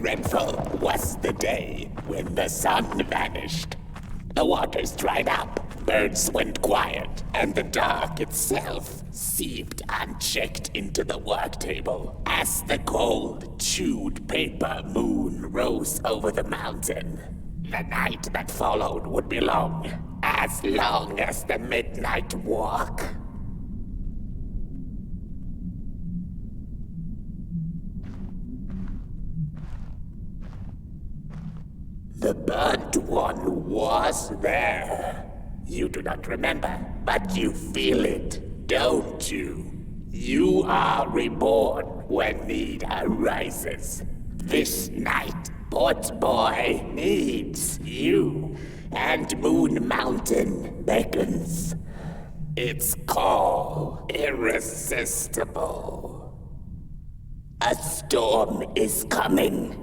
dreadful was the day when the sun vanished. The waters dried up, birds went quiet, and the dark itself seeped unchecked into the work table as the cold, chewed paper moon rose over the mountain. The night that followed would be long as the midnight walk. The burnt one was there. You do not remember, but you feel it, don't you? You are reborn when need arises. This night, Port Boy needs you, and Moon Mountain beckons. Its call irresistible. A storm is coming.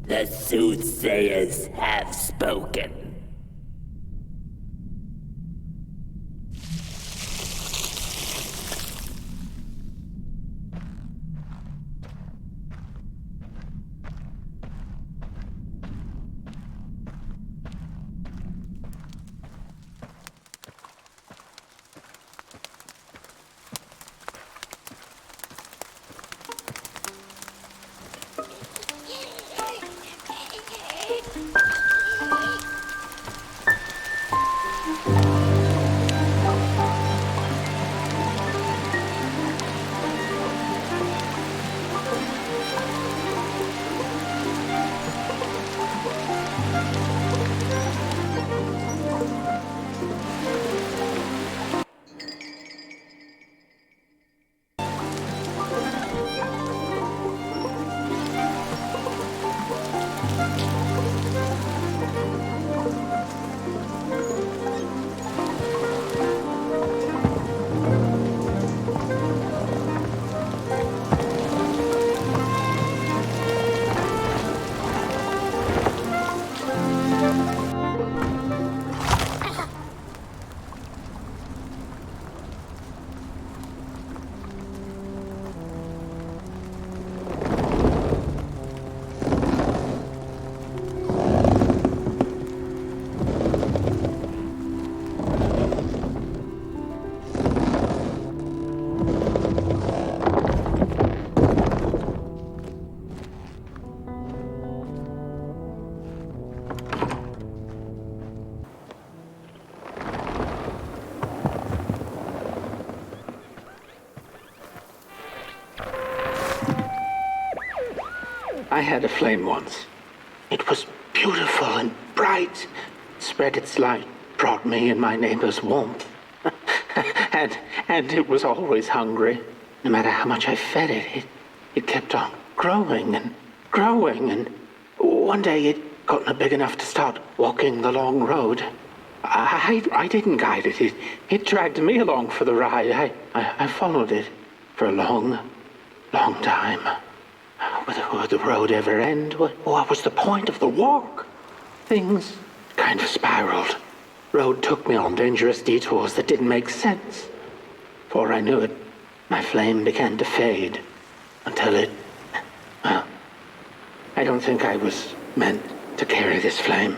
The soothsayers have spoken. I had a flame once. It was beautiful and bright. It spread its light, brought me and my neighbors warmth. and it was always hungry. No matter how much I fed it, it kept on growing and growing. And one day it got big enough to start walking the long road. I didn't guide it. It dragged me along for the ride. I followed it for a long, long time. Would the road ever end? What was the point of the walk? Things kind of spiraled. Road took me on dangerous detours that didn't make sense. Before I knew it, my flame began to fade until well, I don't think I was meant to carry this flame.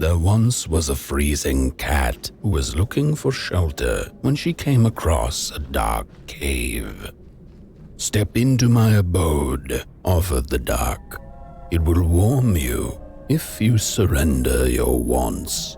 There once was a freezing cat who was looking for shelter when she came across a dark cave. "Step into my abode," offered the dark. "It will warm you if you surrender your wants."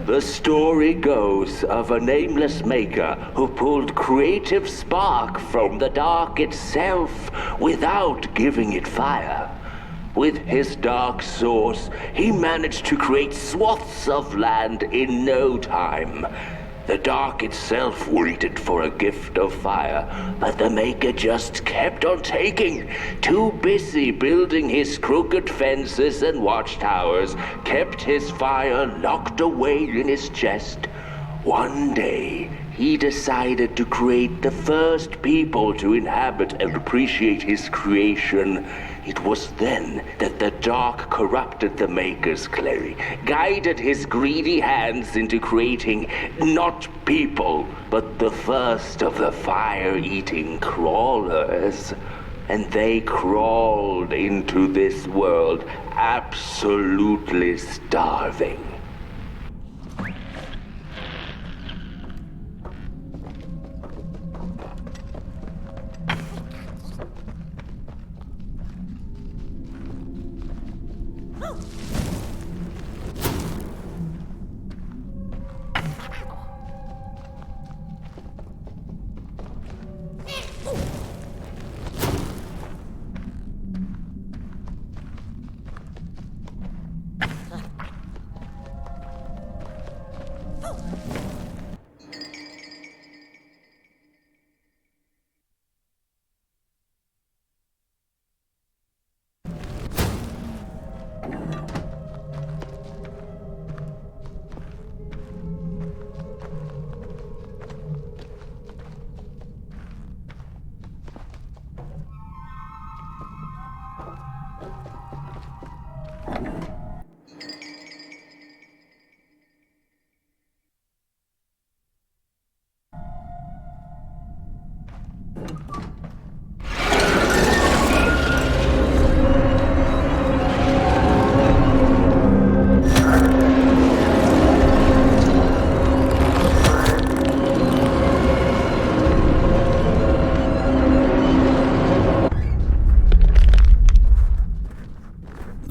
The story goes of a nameless maker who pulled creative spark from the dark itself without giving it fire. With his dark source, he managed to create swaths of land in no time. The dark itself waited for a gift of fire, but the maker just kept on taking. Too busy building his crooked fences and watchtowers, kept his fire locked away in his chest. One day, he decided to create the first people to inhabit and appreciate his creation. It was then that the dark corrupted the maker's clay, guided his greedy hands into creating not people, but the first of the fire-eating crawlers. And they crawled into this world absolutely starving.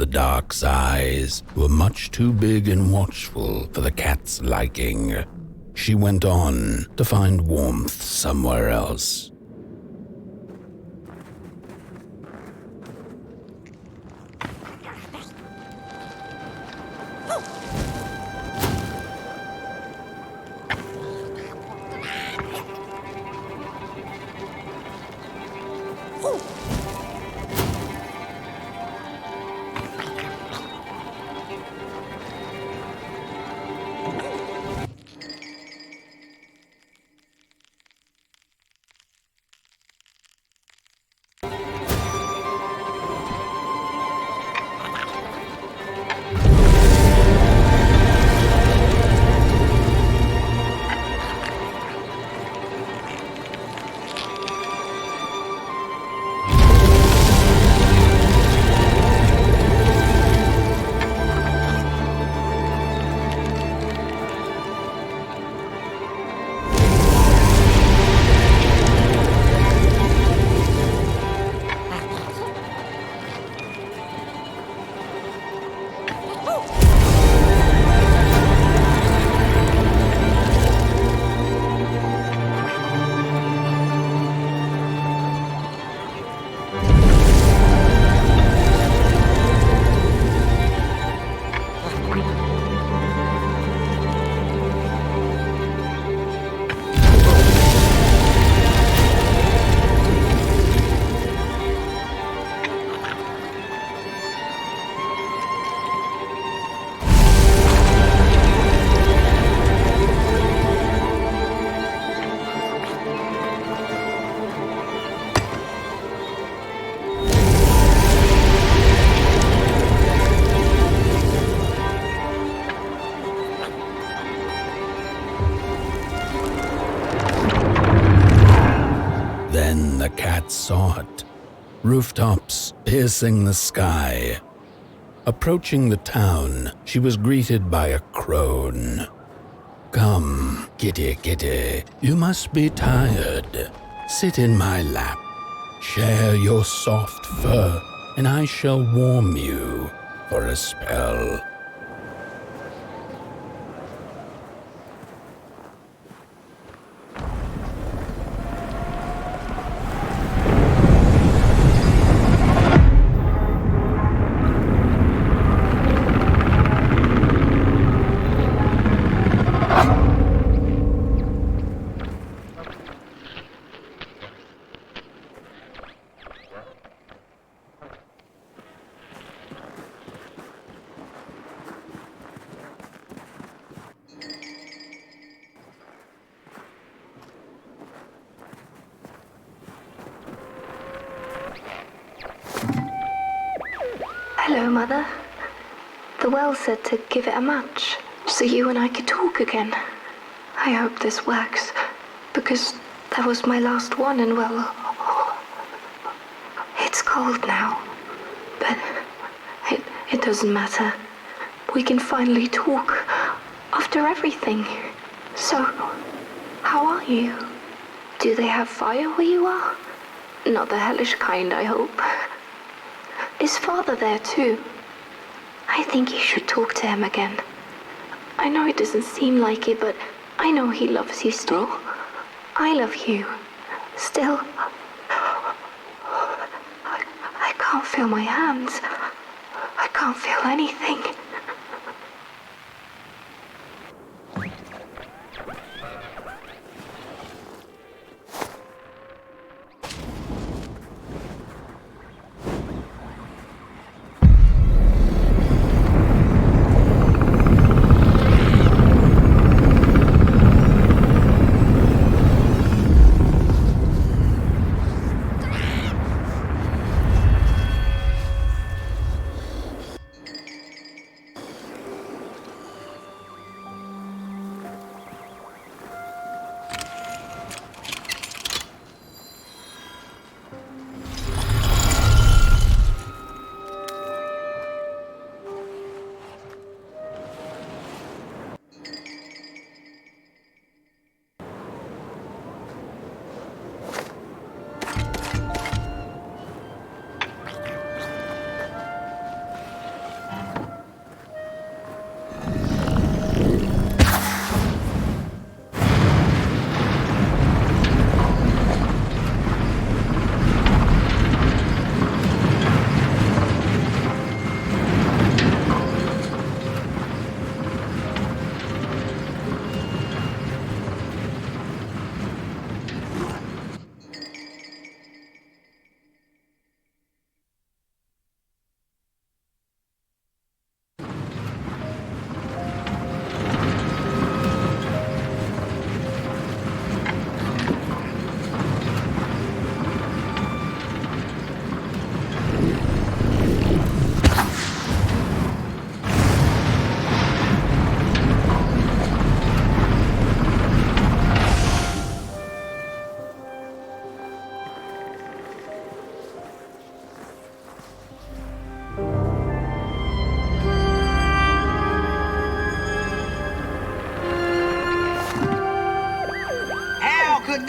The dog's eyes were much too big and watchful for the cat's liking. She went on to find warmth somewhere else. Then the cat saw it. Rooftops piercing the sky. Approaching the town, she was greeted by a crone. "Come, kitty, kitty, you must be tired. Sit in my lap. Share your soft fur, and I shall warm you for a spell." Hello, Mother. The well said to give it a match, so you and I could talk again. I hope this works, because that was my last one, and well, it's cold now. But it doesn't matter. We can finally talk after everything. So, how are you? Do they have fire where you are? Not the hellish kind, I hope. Is Father there too? I think you should talk to him again. I know it doesn't seem like it, but I know he loves you still. I love you. Still. I can't feel my hands. I can't feel anything.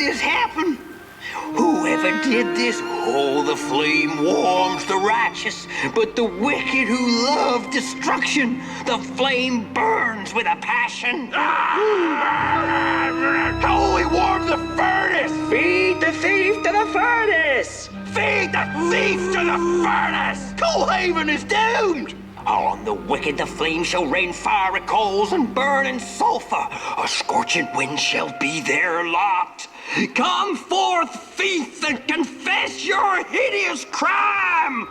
this happen? Whoever did this, oh, the flame warms the righteous, but the wicked who love destruction, the flame burns with a passion. Oh, we warm the furnace! Feed the thief to the furnace! Feed the thief to the furnace! Coalhaven is doomed! On the wicked the flame shall rain fiery coals and burning sulfur. A scorching wind shall be their lot. Come forth, thief, and confess your hideous crime!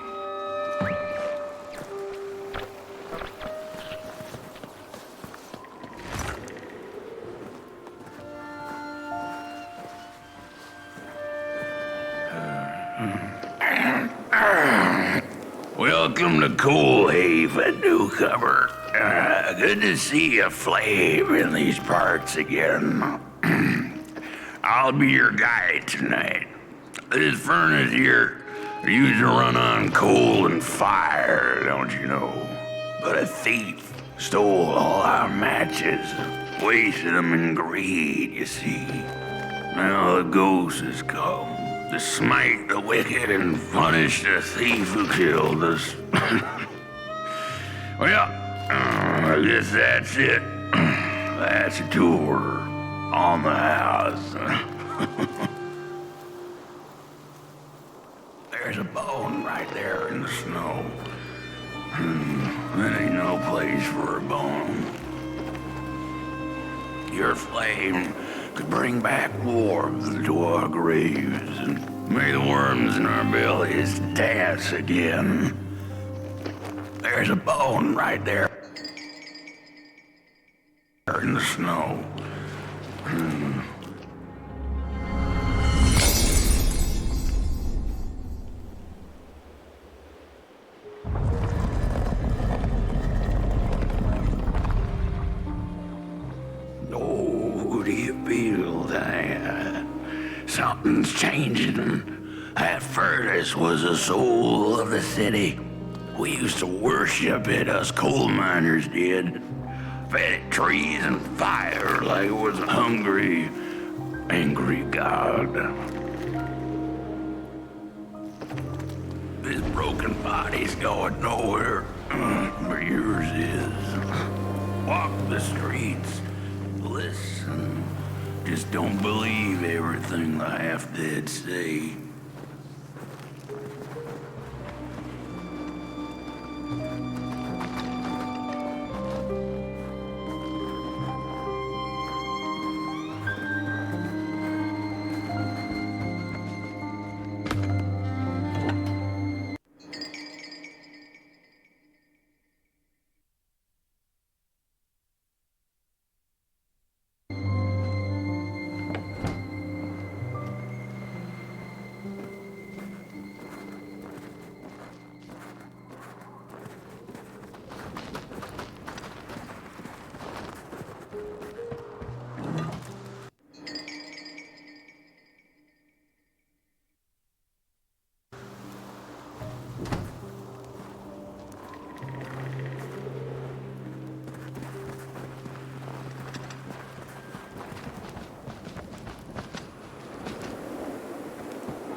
Welcome to Coalhaven, newcomer. Good to see a flame in these parts again. I'll be your guide tonight. This furnace here used to run on coal and fire, don't you know? But a thief stole all our matches, wasted them in greed, you see. Now the ghost has come to smite the wicked and punish the thief who killed us. Well, I guess that's it. That's a tour on the house. There's a bone right there in the snow. That ain't no place for a bone. Your flame could bring back warmth to our graves, and may the worms in our bellies dance again. There's a bone right there in the snow. Oh, do you feel that? Something's changing. That furnace was the soul of the city. We used to worship it, us coal miners did. Fed it trees and fire like it was a hungry, angry god. This broken body's going nowhere, where yours is. Walk the streets, listen. Just don't believe everything the half-dead say.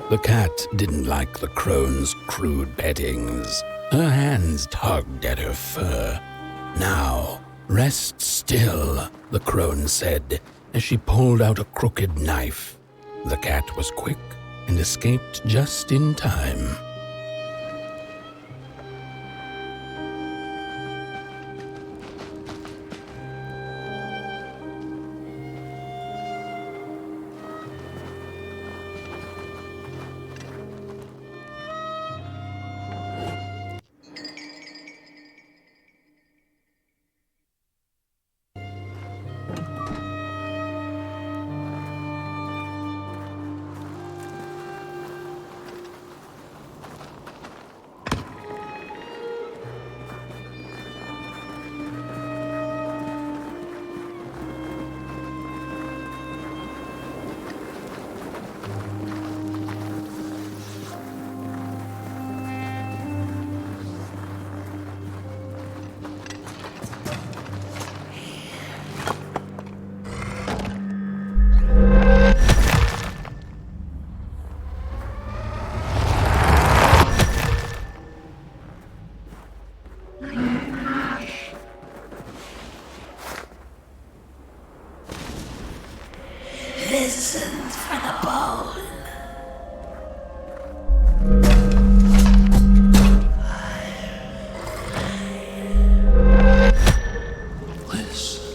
The cat didn't like the crone's crude pettings. Her hands tugged at her fur. Now, rest still, the crone said, as she pulled out a crooked knife. The cat was quick and escaped just in time. Listen for the bone. Listen.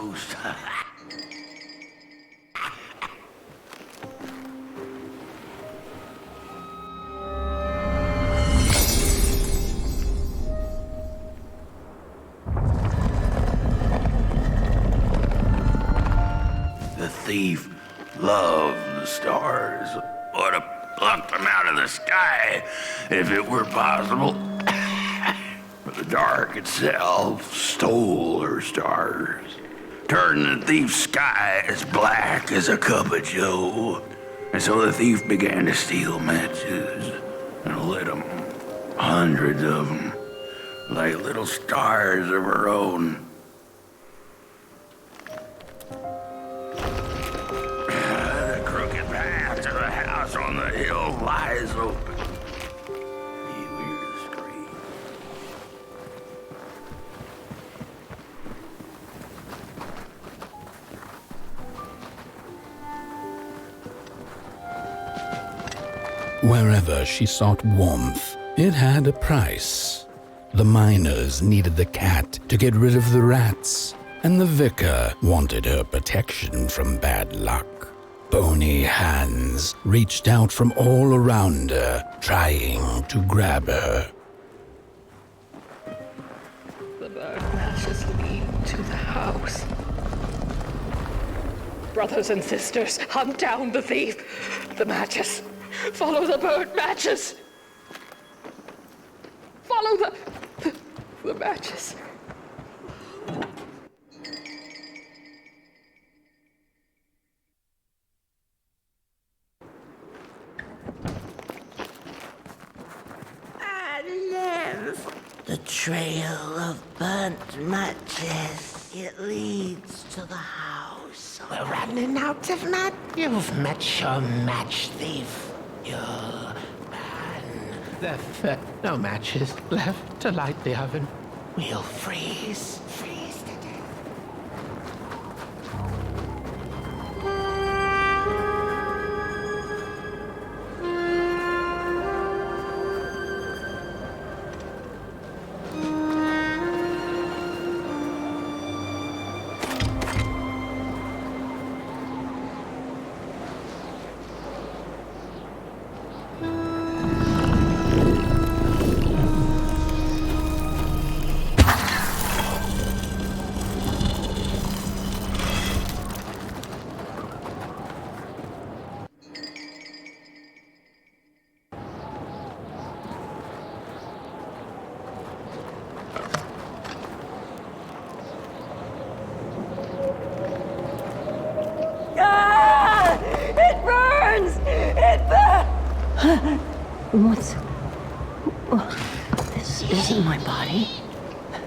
ghost. The thief loved the stars. Would have plucked them out of the sky if it were possible. But the dark itself stole her stars, turned the thief's sky as black as a cup of joe. And so the thief began to steal matches and lit them, hundreds of them, like little stars of her own. The crooked path to the house on the hill lies open. You hear the scream. Wherever she sought warmth, it had a price. The miners needed the cat to get rid of the rats, and the vicar wanted her protection from bad luck. Bony hands reached out from all around her, trying to grab her. The bird matches lead to the house. Brothers and sisters, hunt down the thief. The matches. Follow the bird matches. Follow the matches. The trail of burnt matches. It leads to the house. We're running out of match. You've met your match thief. You'll burn. There's no matches left to light the oven. We'll freeze to death. What's... This isn't my body.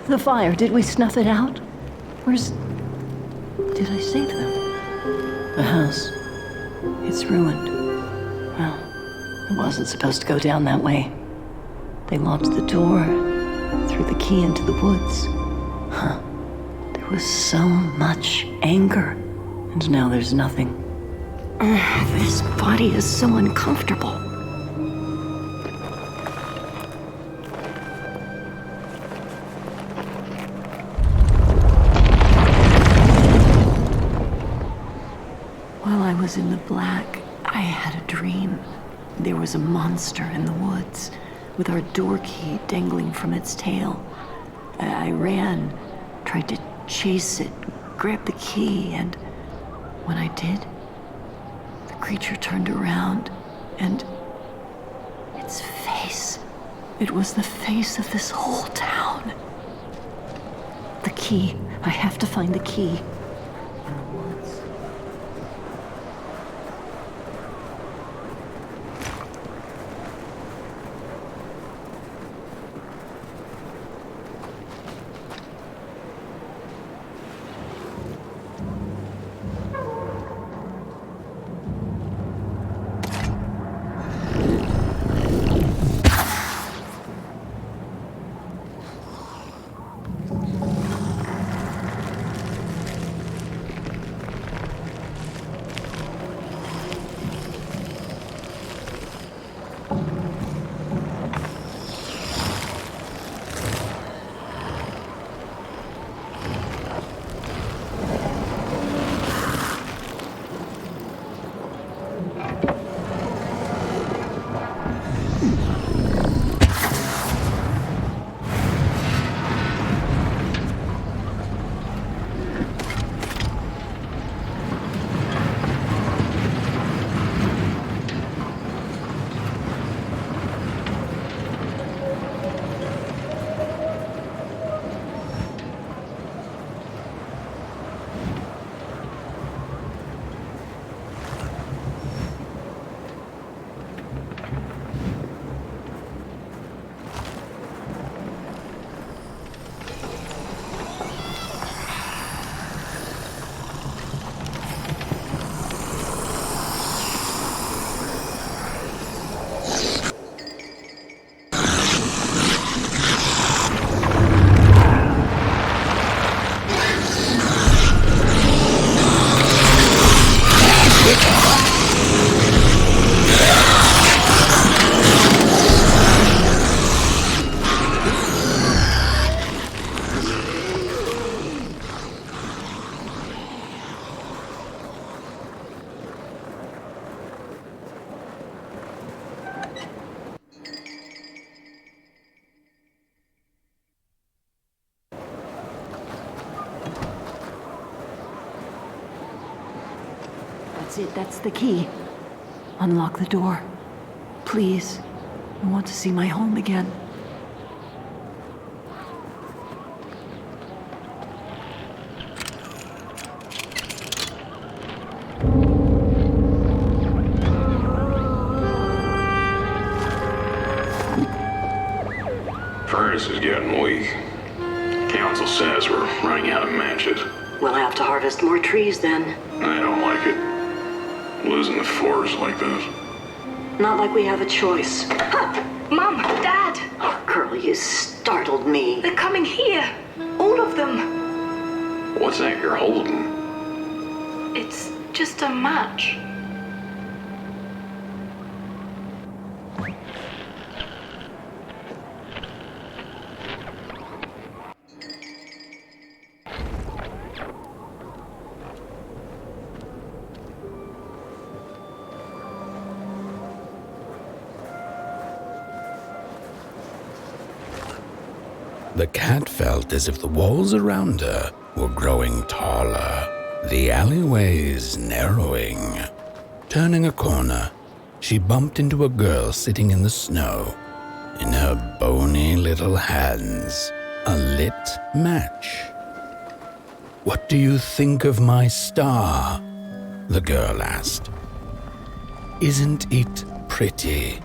The fire, did we snuff it out? Where's... Did I save them? The house. It's ruined. Well, it wasn't supposed to go down that way. They locked the door, threw the key into the woods. Huh. There was so much anger, and now there's nothing. This body is so uncomfortable. While I was in the black, I had a dream. There was a monster in the woods, with our door key dangling from its tail. I ran, tried to chase it, grab the key, and when I did, the creature turned around, and its face, it was the face of this whole town. The key. I have to find the key. In the woods. That's it, that's the key. Unlock the door. Please. I want to see my home again. Furnace is getting weak. Council says we're running out of matches. We'll have to harvest more trees then. I don't like it. Losing the forest like this. Not like we have a choice. Mom, Dad, Oh, girl, you startled me. they're coming here. All of them. What's that you're holding? It's just a match. The cat felt as if the walls around her were growing taller, the alleyways narrowing. Turning a corner, she bumped into a girl sitting in the snow. In her bony little hands, a lit match. "What do you think of my star?" the girl asked. "Isn't it pretty?"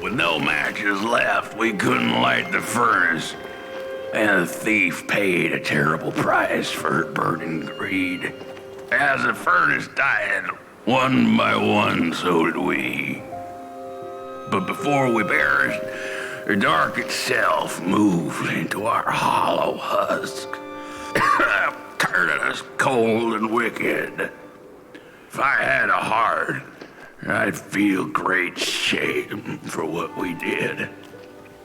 With no matches left, we couldn't light the furnace. And the thief paid a terrible price for her burning greed. As the furnace died, one by one, so did we. But before we perished, the dark itself moved into our hollow husk, turning us cold and wicked. If I had a heart, I'd feel great shame for what we did.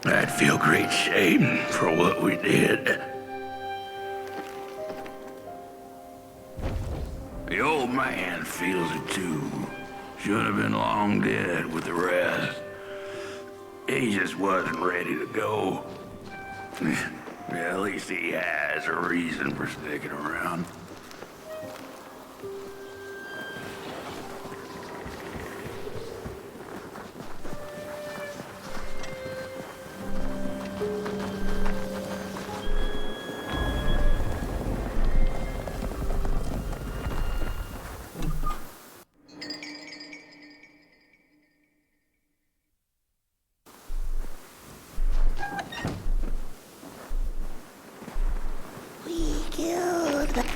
I'd feel great shame for what we did. The old man feels it too. Should have been long dead with the rest. He just wasn't ready to go. At least he has a reason for sticking around.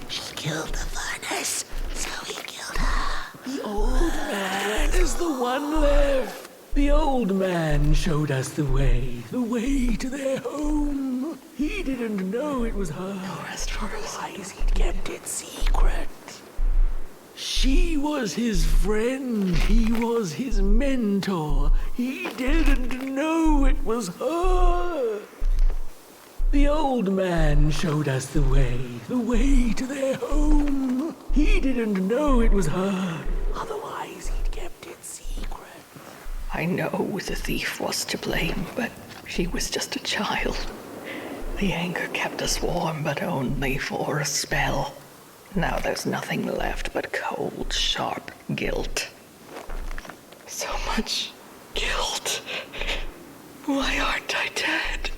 She killed the furnace, so we killed her. The old man is the one left. The old man showed us the way to their home. He didn't know it was her. No rest for us. Otherwise, he'd kept it secret. She was his friend. He was his mentor. He didn't know it was her. The old man showed us the way to their home. He didn't know it was her. Otherwise, he'd kept it secret. I know the thief was to blame, but she was just a child. The anger kept us warm, but only for a spell. Now there's nothing left but cold, sharp guilt. So much guilt. Why aren't I dead?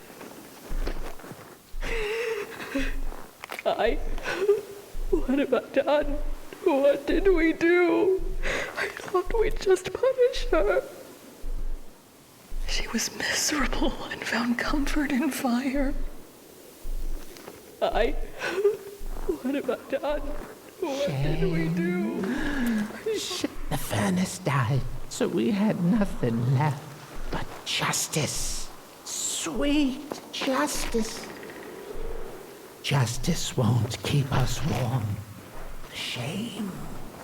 What have I done? What did we do? I thought we'd just punish her. She was miserable and found comfort in fire. What have I done? What did we do? The furnace died, so we had nothing left but justice. Sweet justice. Justice won't keep us warm. Shame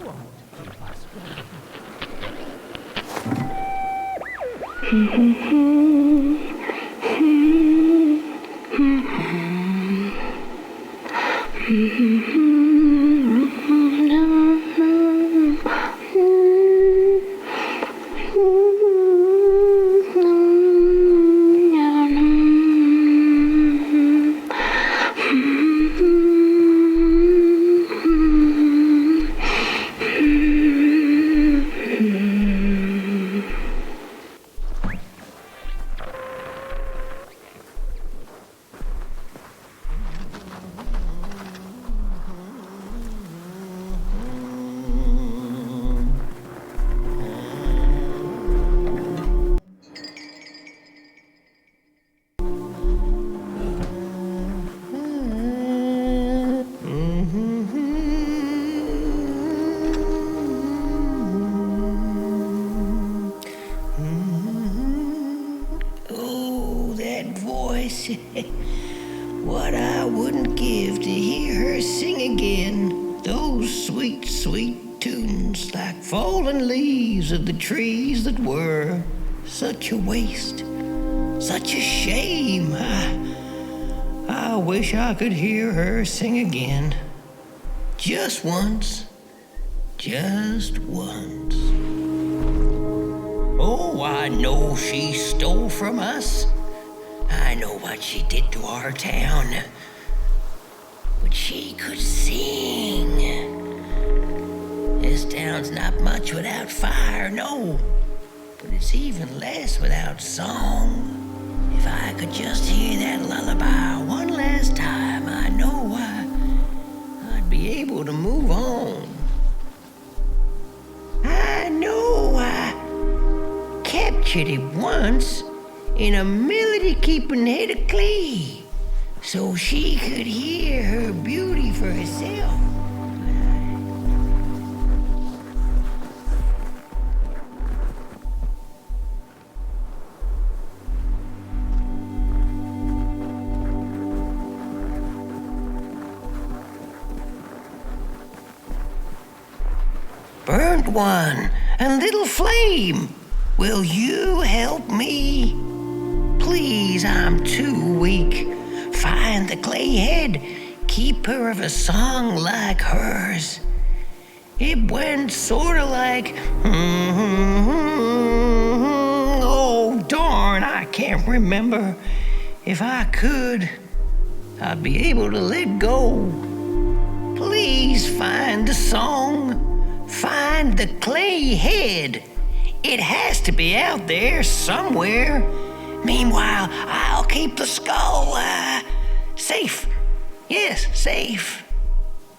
won't keep us waiting. Oh, that voice. What I wouldn't give to hear her sing again. Those sweet, sweet tunes like fallen leaves of the trees that were. Such a waste. Such a shame. I wish I could hear her sing again. Just once. Just once. Oh, I know she stole from us. I know what she did to our town. But she could sing. This town's not much without fire, no. But it's even less without song. If I could just hear that lullaby one last time, I know I'd be able to move on. I know I captured it once in a melody-keeping head of clay, so she could hear her beauty for herself. Burnt one and little flame, will you help me? Please, I'm too weak. Find the clay head, keep her of a song like hers. It went sorta like, oh darn, I can't remember. If I could, I'd be able to let go. Please find the song. Find the clay head. It has to be out there somewhere. Meanwhile, I'll keep the skull, safe. Yes, safe.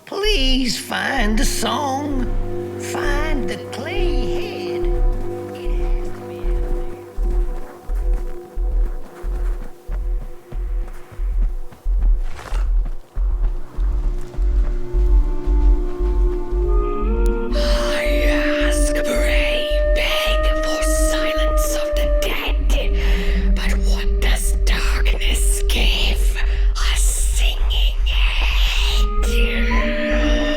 Please find the song. Find the clay head.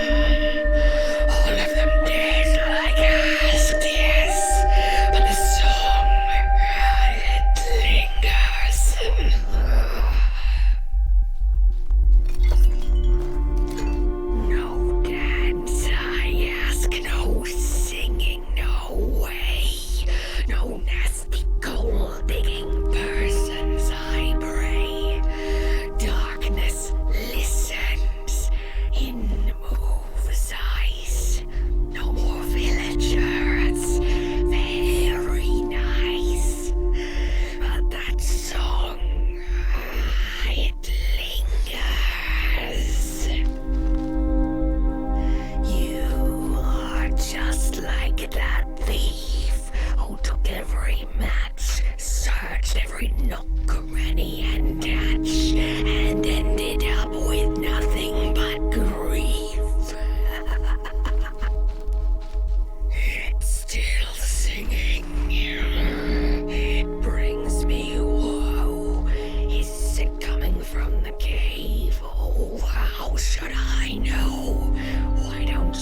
It has to be out should I know? Why don't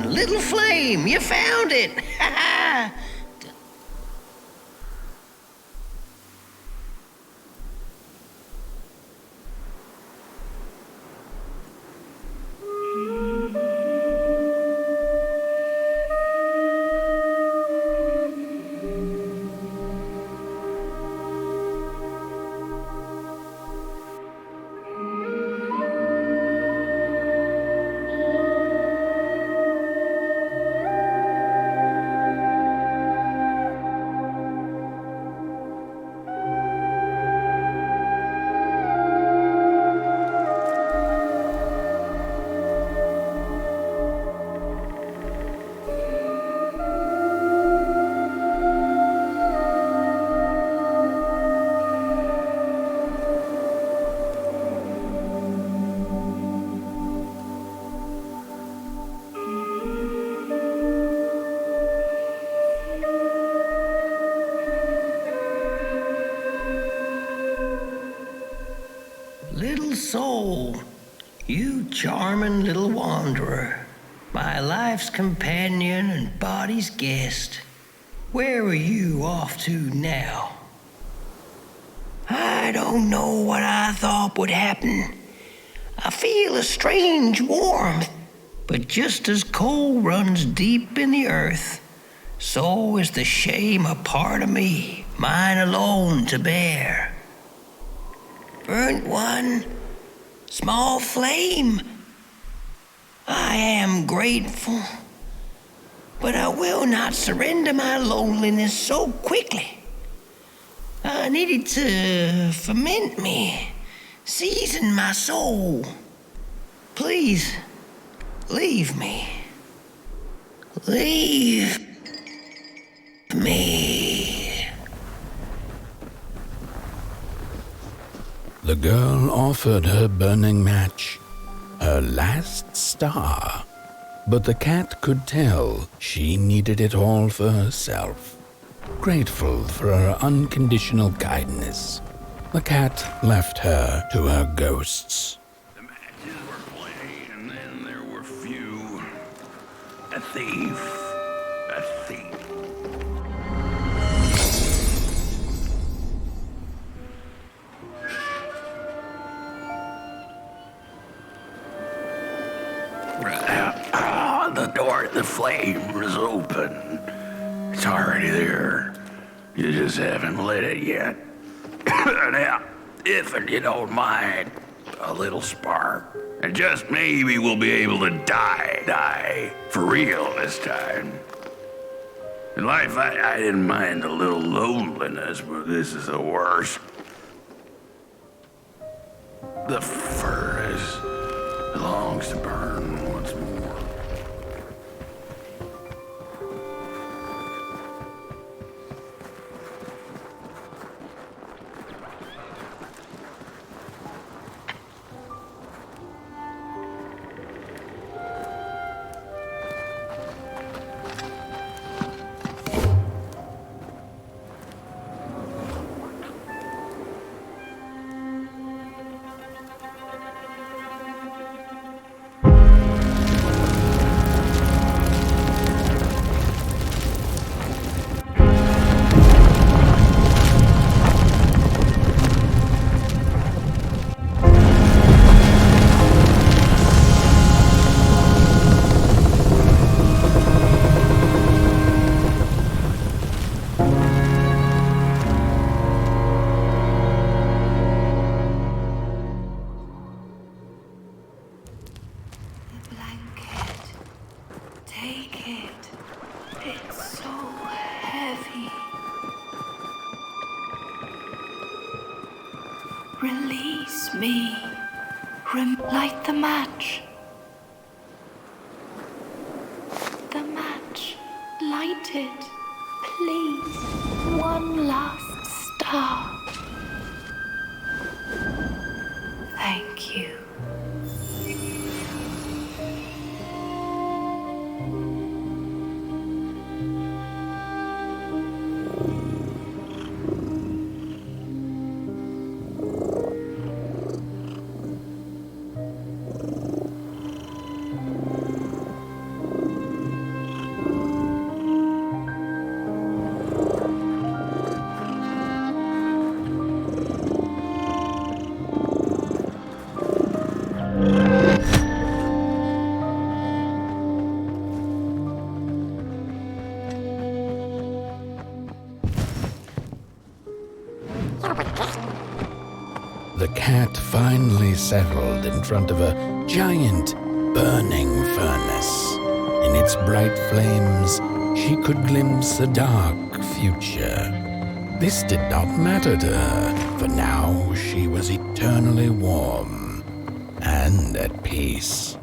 Little flame, you found it! Little soul, you charming little wanderer, my life's companion and body's guest. Where are you off to now? I don't know what I thought would happen. I feel a strange warmth. But just as coal runs deep in the earth, so is the shame a part of me, mine alone to bear. Burnt one, small flame, I am grateful, but I will not surrender my loneliness so quickly. I needed to ferment me, season my soul. Please, leave me. Leave me. The girl offered her burning match, her last star, but the cat could tell she needed it all for herself. Grateful for her unconditional kindness, the cat left her to her ghosts. The matches were plenty, and then there were few. A thief. A thief. The door to the flame was open. It's already there. You just haven't lit it yet. Now, if you don't mind, a little spark. And just maybe we'll be able to die for real this time. In life, I didn't mind a little loneliness, but this is the worst. The furnace longs to burn once more. Release me. Light the match. The match. Light it. Please. One last star. Thank you. The cat finally settled in front of a giant burning furnace. In its bright flames, she could glimpse a dark future. This did not matter to her, for now she was eternally warm and at peace.